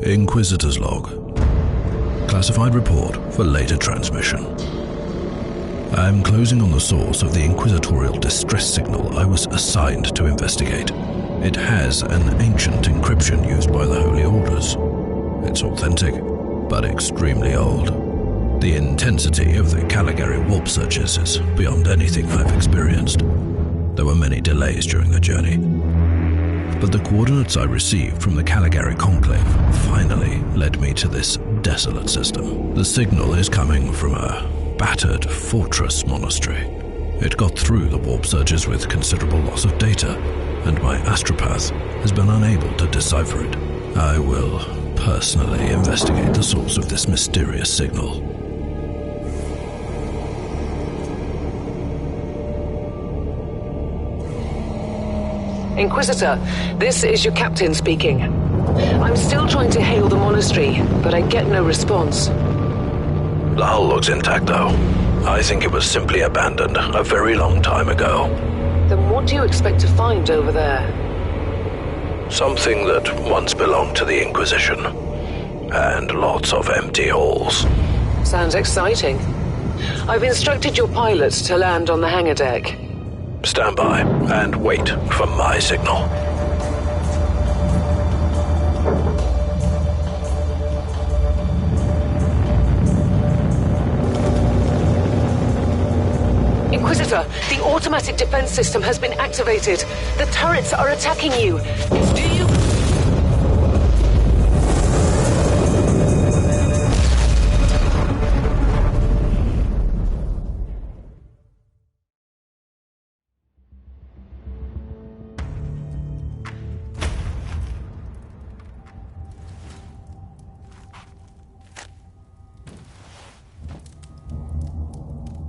Inquisitor's log. Classified report for later transmission. I'm closing on the source of the inquisitorial distress signal I was assigned to investigate. It has an ancient encryption used by the Holy Orders. It's authentic, but extremely old. The intensity of the Caligari warp searches is beyond anything I've experienced. There were many delays during the journey, but the coordinates I received from the Caligari Conclave finally led me to this desolate system. The signal is coming from a battered fortress monastery. It got through the warp searches with considerable loss of data, and my astropath has been unable to decipher it. I will personally investigate the source of this mysterious signal. Inquisitor, this is your captain speaking. I'm still trying to hail the monastery, but I get no response. The hull looks intact, though. I think it was simply abandoned a very long time ago. Then what do you expect to find over there? Something that once belonged to the Inquisition. And lots of empty halls. Sounds exciting. I've instructed your pilots to land on the hangar deck. Stand by and wait for my signal. Inquisitor, the automatic defense system has been activated. The turrets are attacking you. Do you...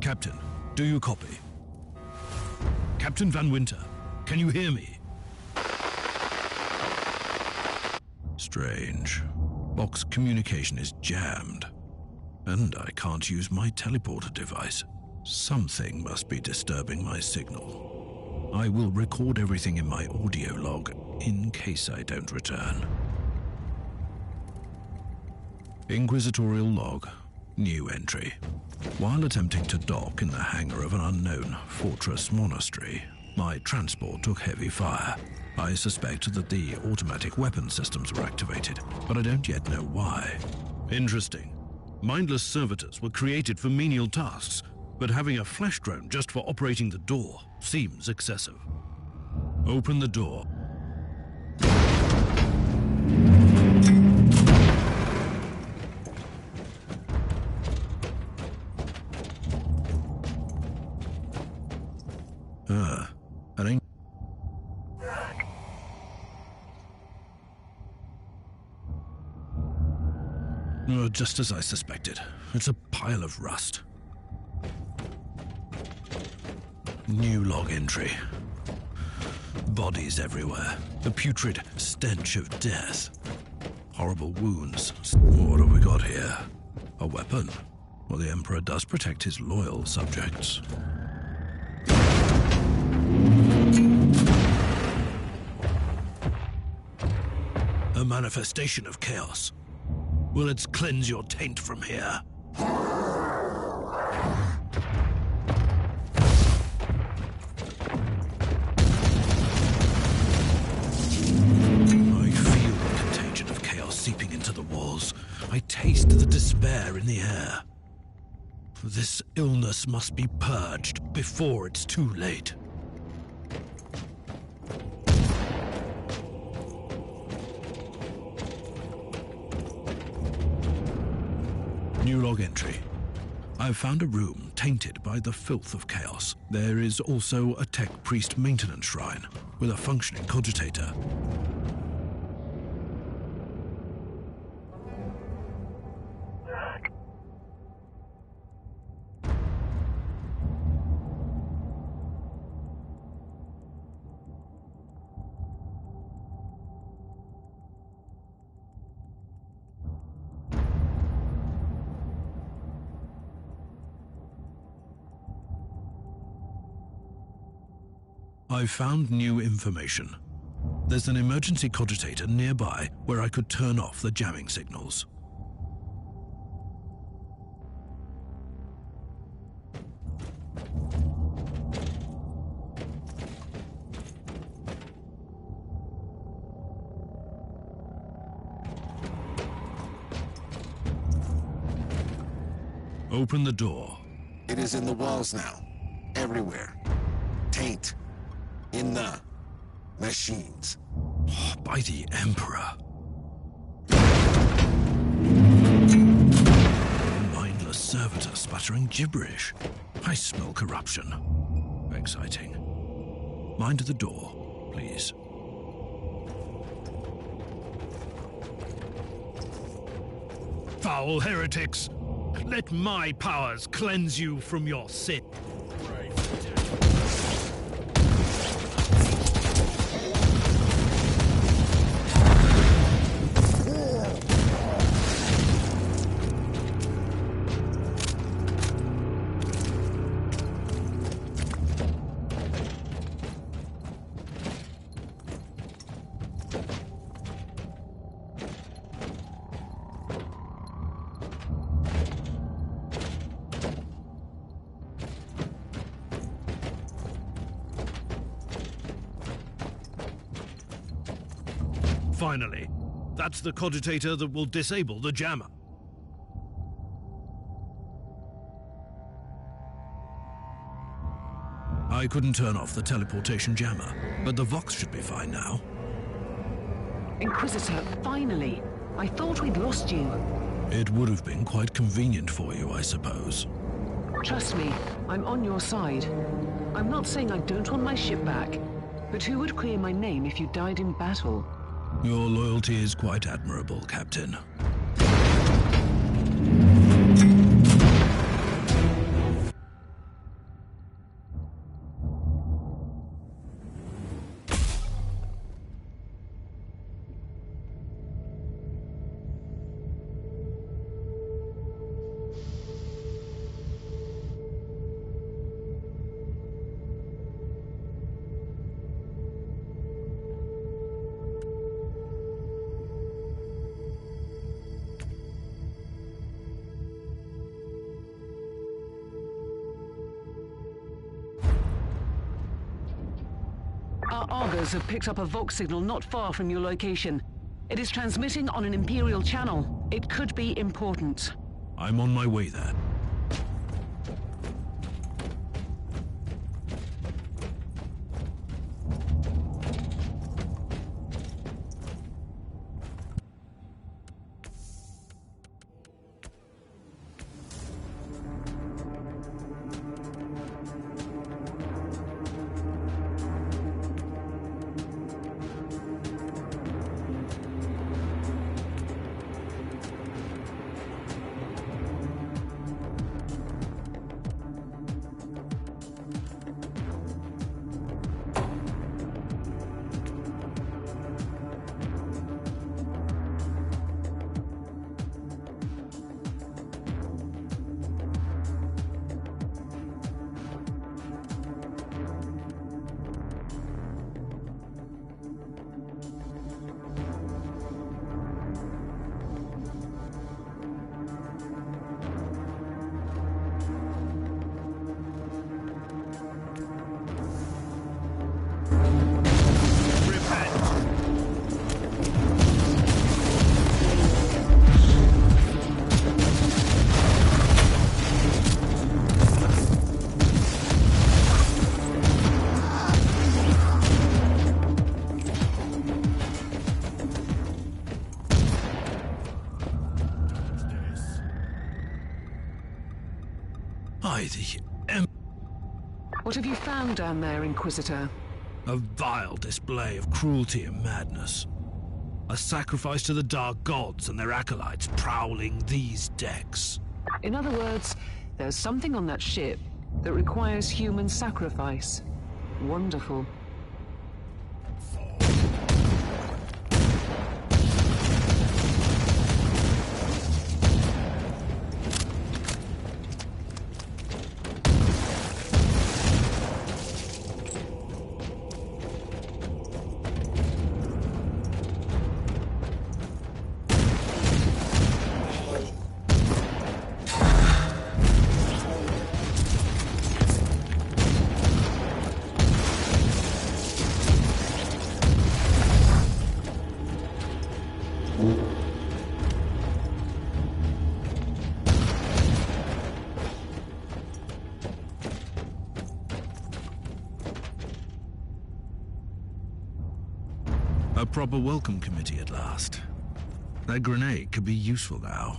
Captain, do you copy? Captain Van Winter, can you hear me? Strange. Box communication is jammed. And I can't use my teleporter device. Something must be disturbing my signal. I will record everything in my audio log in case I don't return. Inquisitorial log. New entry. While attempting to dock in the hangar of an unknown fortress monastery, my transport took heavy fire. I suspect that the automatic weapon systems were activated, but I don't yet know why. Interesting. Mindless servitors were created for menial tasks, but having a flesh drone just for operating the door seems excessive. Open the door. That ain't... Oh, just as I suspected. It's a pile of rust. New log entry. Bodies everywhere. The putrid stench of death. Horrible wounds. What have we got here? A weapon? Well, the Emperor does protect his loyal subjects. A manifestation of chaos. Will it cleanse your taint from here? I feel the contagion of chaos seeping into the walls. I taste the despair in the air. This illness must be purged before it's too late. New log entry. I've found a room tainted by the filth of chaos. There is also a tech priest maintenance shrine with a functioning cogitator. I've found new information. There's an emergency cogitator nearby where I could turn off the jamming signals. Open the door. It is in the walls now. Everywhere. Taint. In the machines. Oh, by the Emperor. Mindless servitor sputtering gibberish. I smell corruption. Exciting. Mind the door, please. Foul heretics! Let my powers cleanse you from your sin. Finally, that's the cogitator that will disable the jammer. I couldn't turn off the teleportation jammer, but the Vox should be fine now. Inquisitor, finally. I thought we'd lost you. It would have been quite convenient for you, I suppose. Trust me, I'm on your side. I'm not saying I don't want my ship back, but who would clear my name if you died in battle? Your loyalty is quite admirable, Captain. Our Argos have picked up a Vox signal not far from your location. It is transmitting on an Imperial channel. It could be important. I'm on my way there. What have you found down there, Inquisitor? A vile display of cruelty and madness. A sacrifice to the dark gods and their acolytes prowling these decks. In other words, there's something on that ship that requires human sacrifice. Wonderful. A proper welcome committee at last. That grenade could be useful now.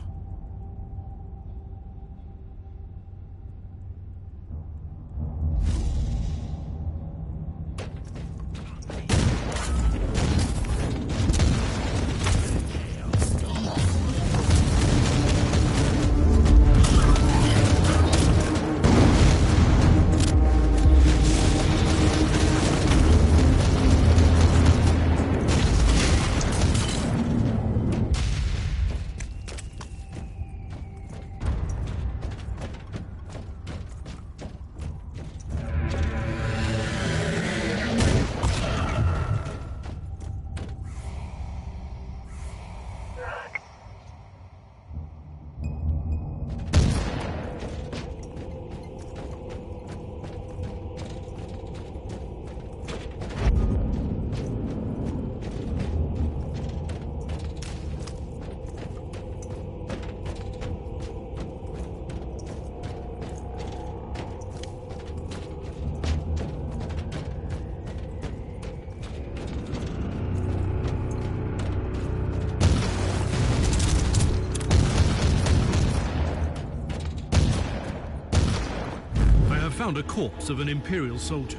Found a corpse of an Imperial soldier.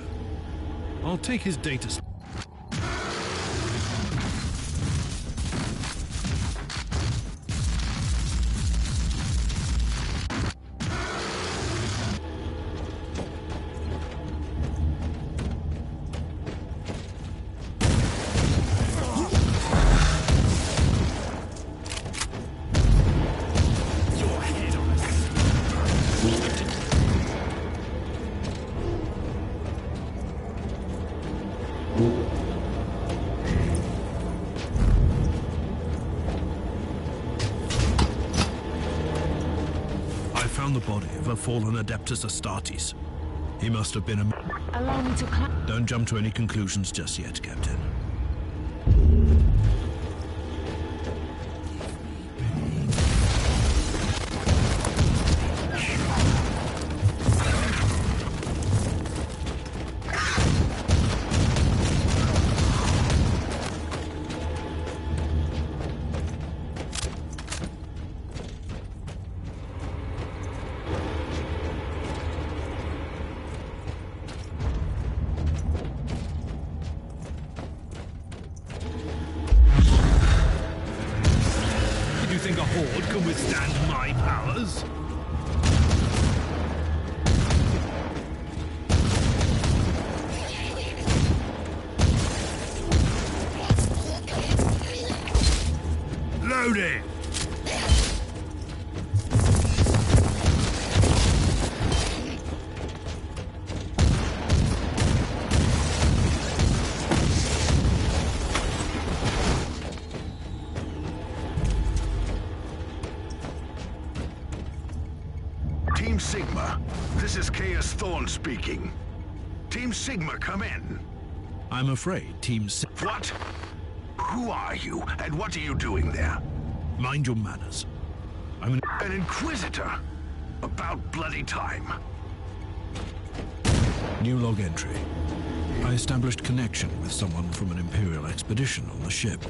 I'll take his data. The body of a fallen Adeptus Astartes. He must have been a... Allow me to Don't jump to any conclusions just yet, Captain. Think a horde can withstand my powers? Load it! Team Sigma, this is Chaos Thorn speaking. Team Sigma, come in. I'm afraid Team What? Who are you, and what are you doing there? Mind your manners. I'm An Inquisitor? About bloody time. New log entry. I established connection with someone from an Imperial expedition on the ship,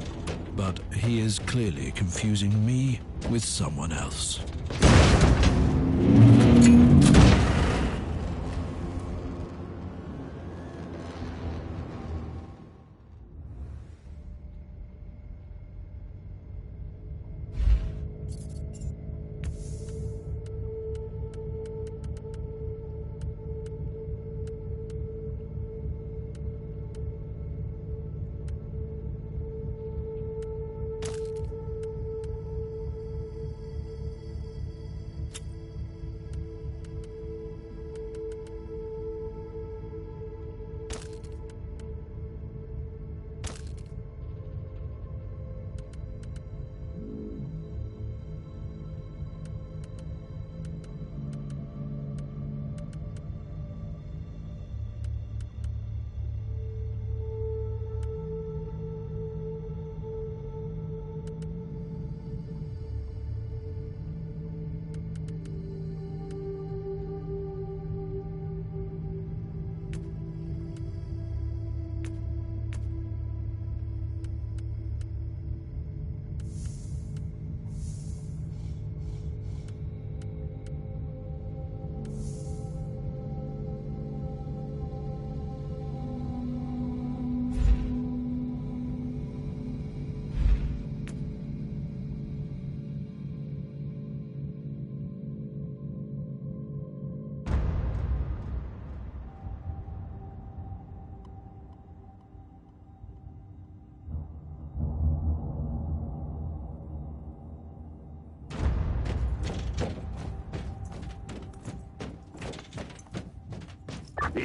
but he is clearly confusing me with someone else.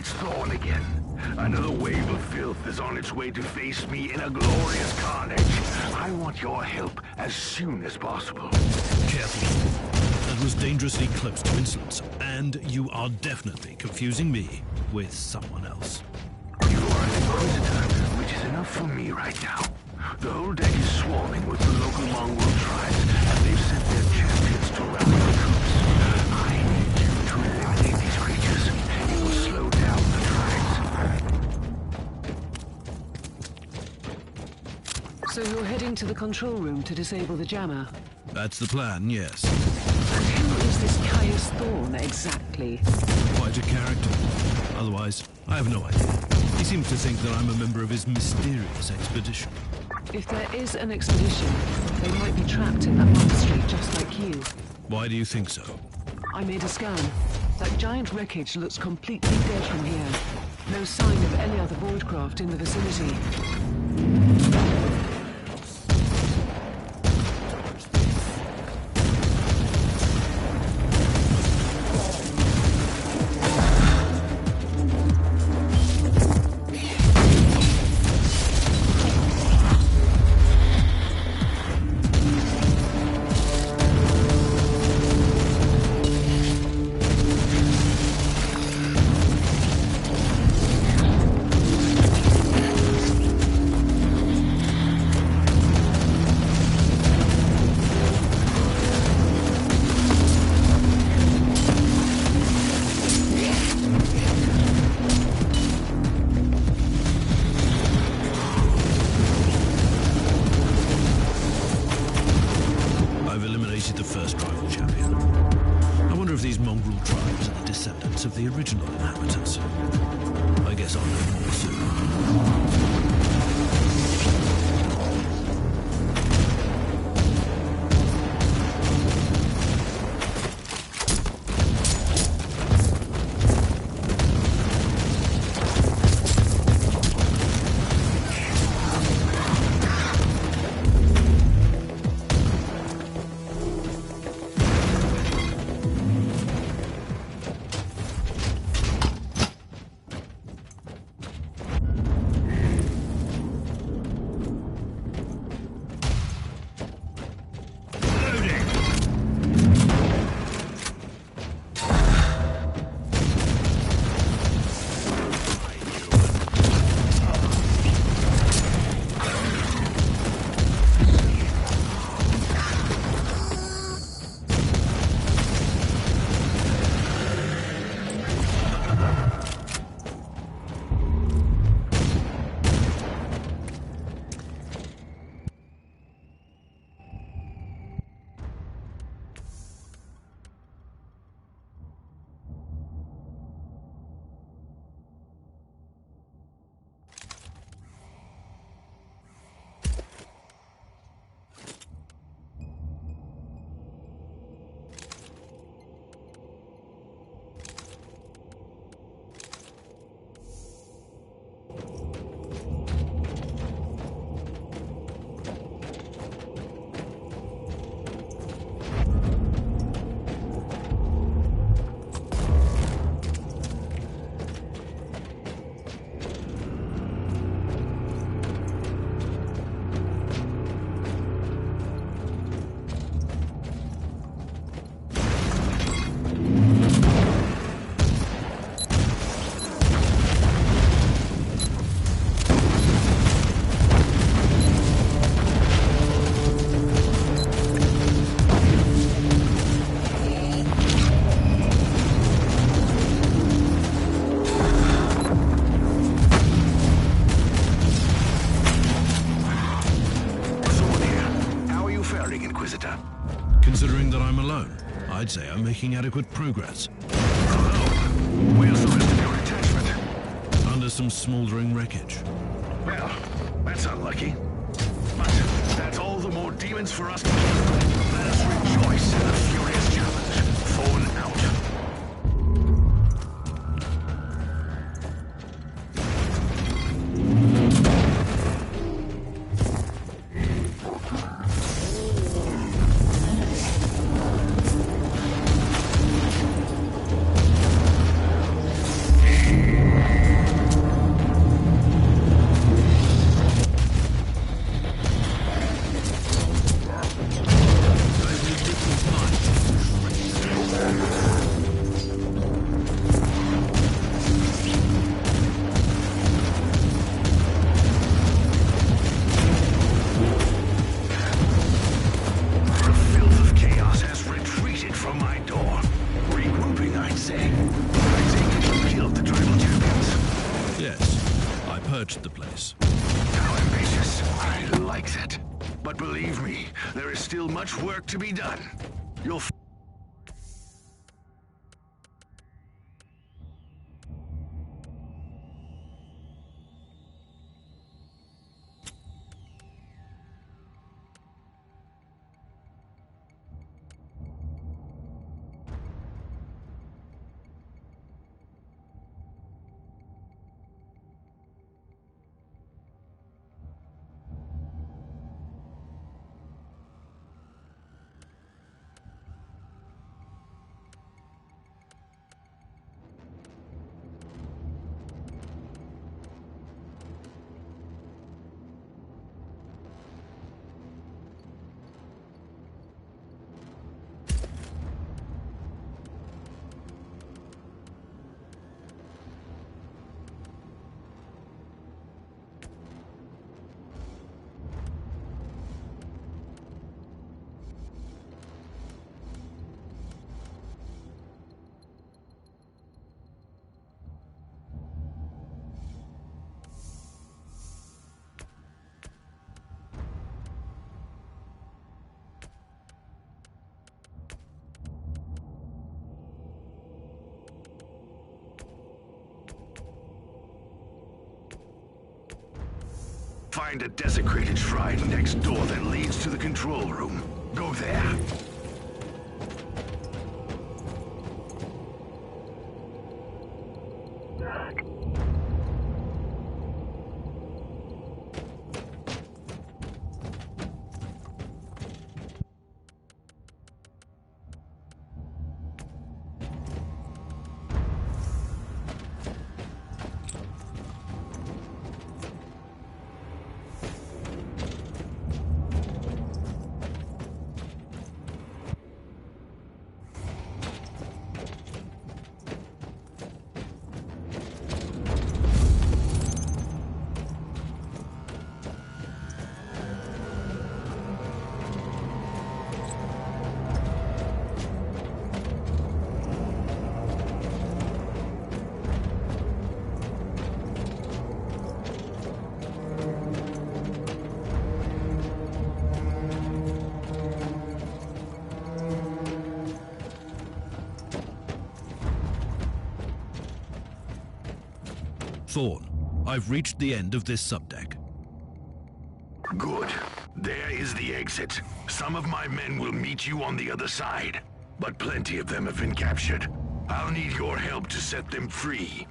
It's Thorn again. Another wave of filth is on its way to face me in a glorious carnage. I want your help as soon as possible. Careful. That was dangerously close to insolence, and you are definitely confusing me with someone else. You are an Inquisitor, which is enough for me right now. The whole deck is swarming with the local mongrel tribes, and they've sent their champions to rally the troops. I need you to eliminate these creatures. It will slow down the tribes. So you're heading to the control room to disable the jammer? That's the plan, yes. And who is this Caius Thorn exactly? Quite a character. Otherwise, I have no idea. He seems to think that I'm a member of his mysterious expedition. If there is an expedition, they might be trapped in that monastery just like you. Why do you think so? I made a scan. That giant wreckage looks completely dead from here. No sign of any other voidcraft in the vicinity. The first rival champion. I wonder if these mongrel tribes are the descendants of the original inhabitants. I guess I'll know more soon. Considering that I'm alone, I'd say I'm making adequate progress. Oh, where's the rest of your detachment? Under some smoldering wreckage. Well, that's unlucky. But that's all the more demons for us to kill. Let us rejoice in the furious challenge. Thorn out. But believe me, there is still much work to be done. You'll find a desecrated shrine next door that leads to the control room. Go there. Thorn, I've reached the end of this subdeck. Good. There is the exit. Some of my men will meet you on the other side, but plenty of them have been captured. I'll need your help to set them free.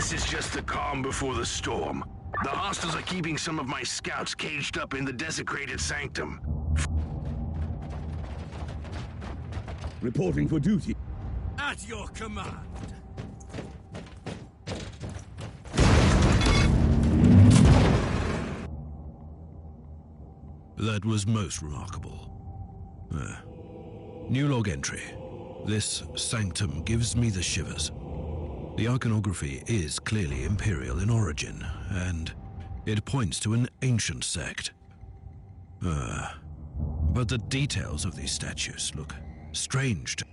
This is just the calm before the storm. The hostiles are keeping some of my scouts caged up in the desecrated sanctum. Reporting for duty. At your command. That was most remarkable. New log entry. This sanctum gives me the shivers. The iconography is clearly imperial in origin, and it points to an ancient sect. But the details of these statues look strange to...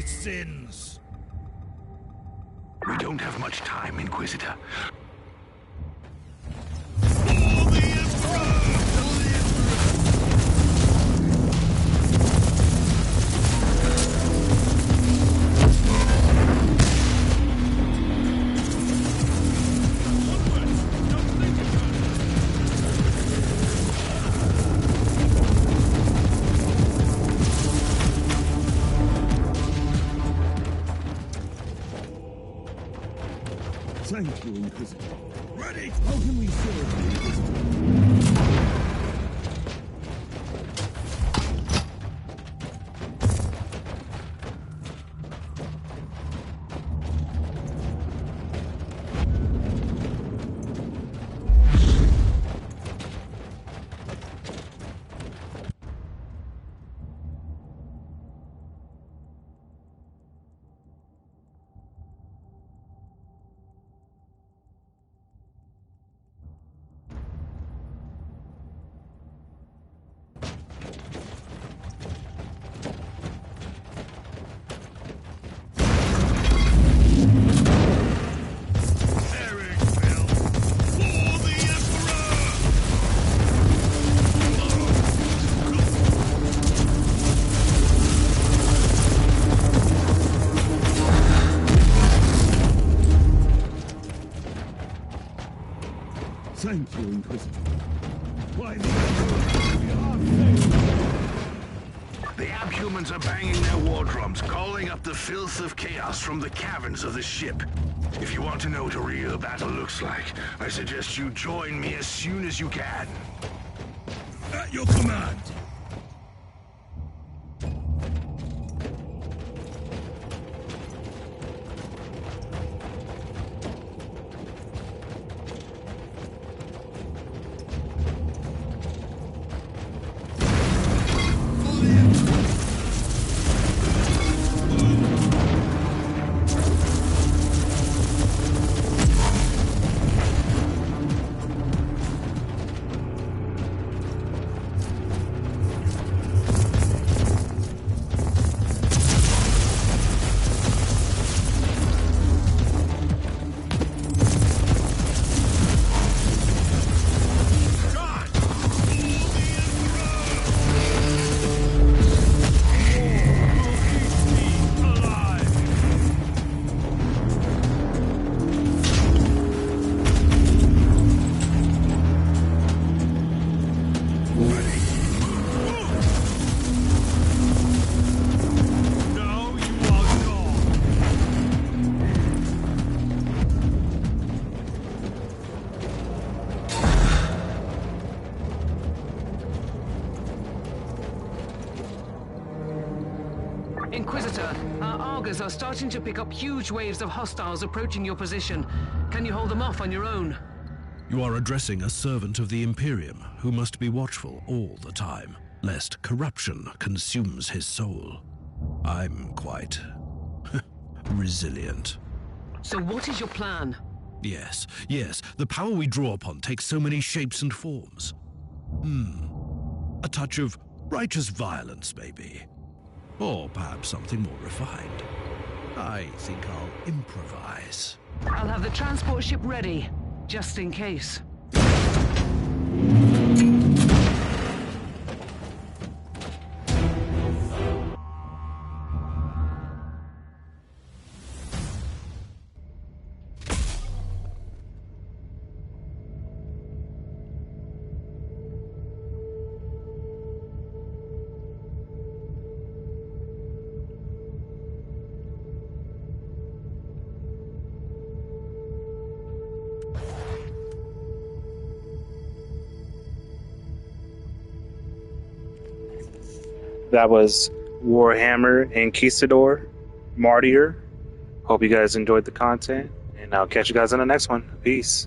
Sins. We don't have much time, Inquisitor. Thank you, Inquisitor. Ready! How can we serve you, Inquisitor? Thank you, Inquisitor. Why, the Emperor, we are failed. The abhumans are banging their war drums, calling up the filth of chaos from the caverns of the ship. If you want to know what a real battle looks like, I suggest you join me as soon as you can. At your command. Inquisitor, our Argos are starting to pick up huge waves of hostiles approaching your position. Can you hold them off on your own? You are addressing a servant of the Imperium who must be watchful all the time, lest corruption consumes his soul. I'm quite resilient. So what is your plan? Yes, the power we draw upon takes so many shapes and forms. A touch of righteous violence, maybe. Or perhaps something more refined. I think I'll improvise. I'll have the transport ship ready, just in case. That was Warhammer Inquisitor, Martyr. Hope you guys enjoyed the content, and I'll catch you guys in the next one. Peace.